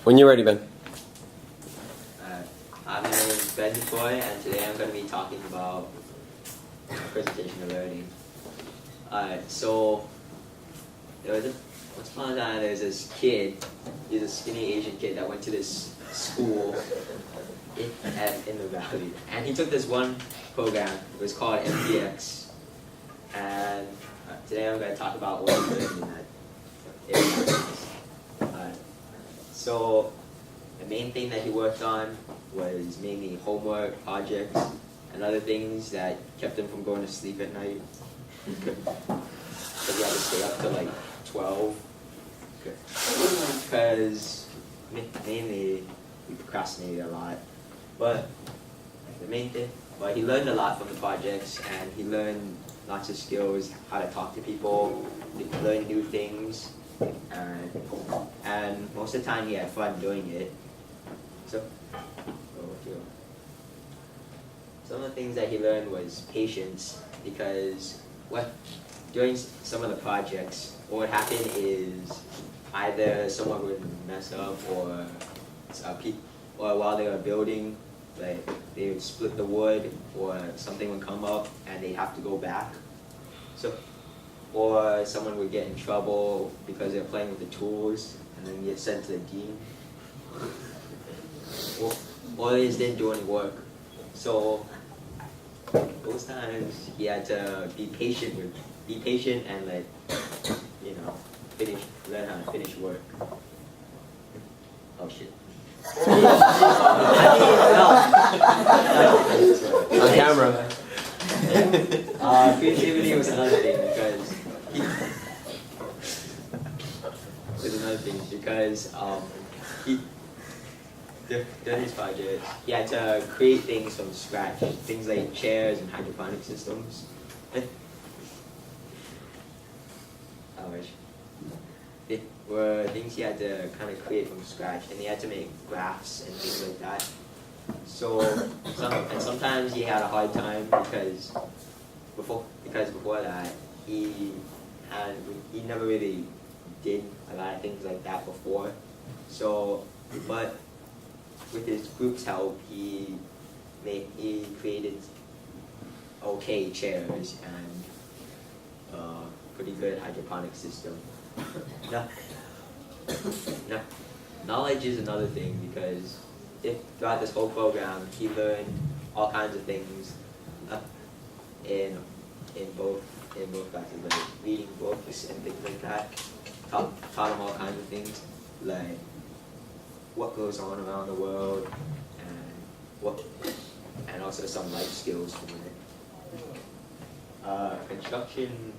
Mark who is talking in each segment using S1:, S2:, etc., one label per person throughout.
S1: When you're ready, Ben.
S2: My name is Ben Tottori, and today I'm going to be talking about presentation and learning. So once upon a time, there's this kid. He's a skinny Asian kid that went to this school in the valley, and he took this one program. It was called MPX, and today I'm going to talk about what he learned in that. So the main thing that he worked on was mainly homework, projects, and other things that kept him from going to sleep at night. So he had to stay up till like 12. Because mainly we procrastinated a lot. But the main thing, he learned a lot from the projects, and he learned lots of skills, how to talk to people, learn new things, and most of the time he had fun doing it. So some of the things that he learned was patience, because during some of the projects, what would happen is either someone would mess up, or while they were building, like they would split the wood, or something would come up and they'd have to go back. Or someone would get in trouble because they're playing with the tools and then get sent to the dean. Or they just didn't do any work. So those times he had to be patient and learn how to finish work. Oh shit.
S1: On camera.
S2: Creativity was another thing because during his project he had to create things from scratch, things like chairs and hydroponic systems. They were things he had to kind of create from scratch, and he had to make graphs and things like that. So sometimes he had a hard time because before that he never really did a lot of things like that before. So, but with his group's help, he created okay chairs and pretty good hydroponic system. Knowledge is another thing, because throughout this whole program he learned all kinds of things in both classes, like reading books and things like that. Taught him all kinds of things, like what goes on around the world, and also some life skills from it. Construction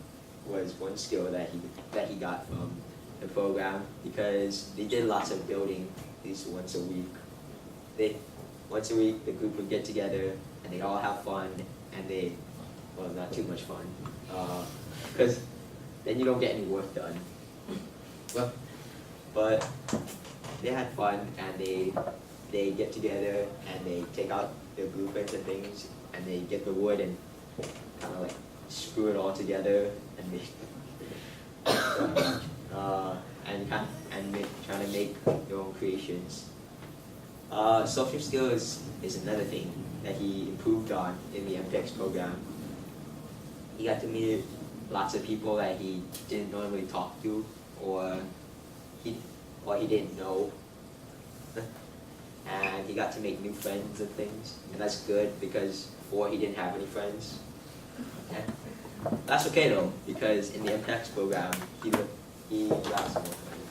S2: was one skill that he got from the program, because they did lots of building at least once a week. Once a week the group would get together and they'd all have fun, and not too much fun, because then you don't get any work done. But they had fun, and they get together and they take out their blueprints and things, and they get the wood and kind of like screw it all together, and they trying to make their own creations. Social skills is another thing that he improved on in the MPX program. He got to meet lots of people that he didn't normally talk to, or he didn't know, and he got to make new friends and things, and that's good, because before he didn't have any friends. And that's okay though, because in the MPX program he got some more friends.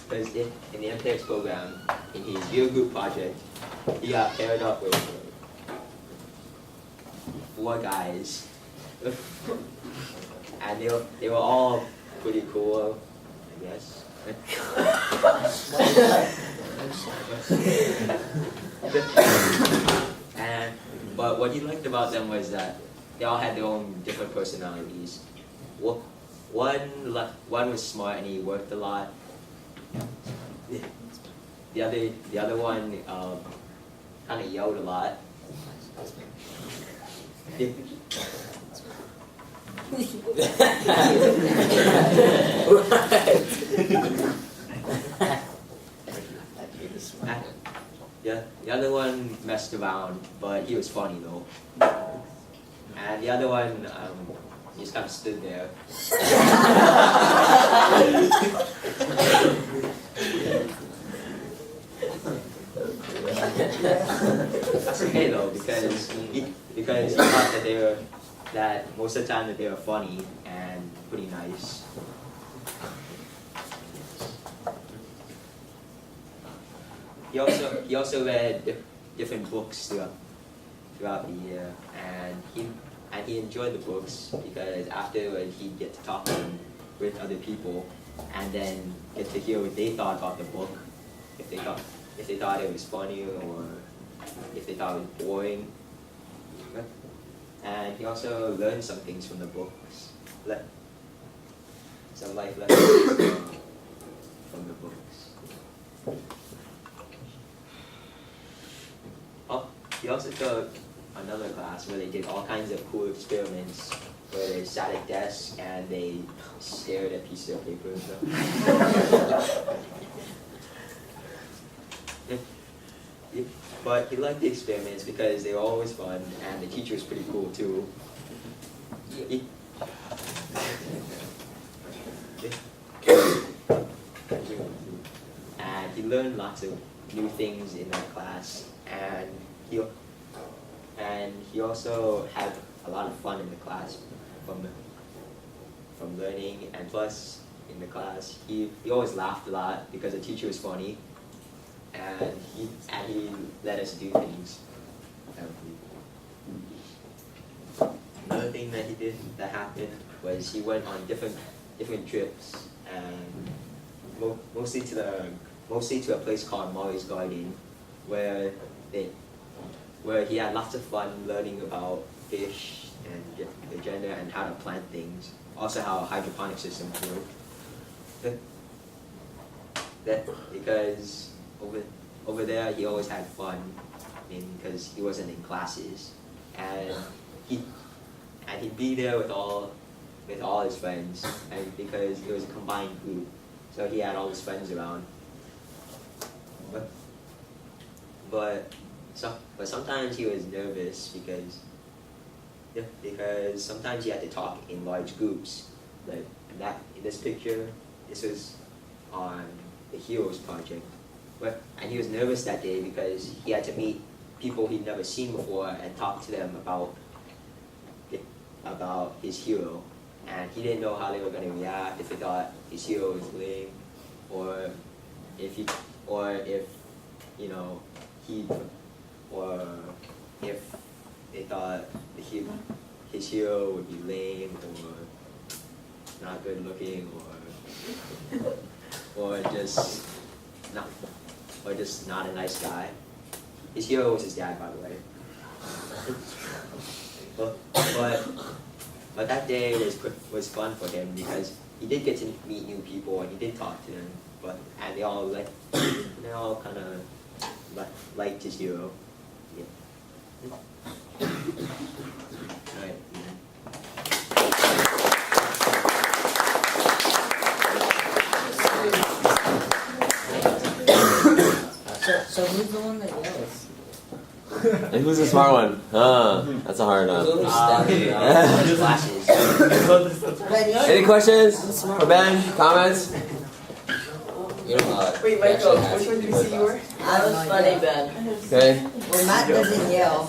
S2: Because in the MPX program, in his year group project, he got paired up with 4 guys, and they were all pretty cool, I guess. But what he liked about them was that they all had their own different personalities. One was smart and he worked a lot. The other one kind of yelled a lot. Yeah, the other one messed around, but he was funny though. And the other one, he just kind of stood there. That's okay though, because he thought that most of the time that they were funny and pretty nice. He also read different books throughout the year, and he enjoyed the books because afterward he'd get to talk with other people, and then get to hear what they thought about the book, if they thought it was funny or if they thought it was boring. And he also learned some things from the books, some life lessons from the books. Oh, he also took another class where they did all kinds of cool experiments, where they sat at desks and they stared at pieces of paper and stuff. But he liked the experiments because they were always fun, and the teacher was pretty cool too. And he learned lots of new things in that class, and he also had a lot of fun in the class from learning, and plus in the class he always laughed a lot because the teacher was funny, and he let us do things. Another thing that he did that happened was he went on different trips, and mostly to a place called Molly's Garden, where he had lots of fun learning about fish and the gender and how to plant things, also how hydroponic systems work. Because over there he always had fun, because he wasn't in classes, and he'd be there with all his friends, and because it was a combined group, so he had all his friends around. But sometimes he was nervous because sometimes he had to talk in large groups. Like in this picture, this was on the Heroes project. And he was nervous that day because he had to meet people he'd never seen before and talk to them about his hero. And he didn't know how they were going to react, if they thought his hero was lame, or if they thought his hero would be lame or not good looking, or just not a nice guy. His hero was his dad, by the way. But that day was fun for him because he did get to meet new people and he did talk to them. And they all kind of liked his hero. Yeah. All right.
S1: So who's the one that yells?
S3: And who's the smart one? That's a hard one. Any questions for Ben? Comments?
S4: Wait, Michael, which one did you say you were?
S1: I was funny, Ben.
S3: Okay.
S1: Well, Matt doesn't yell.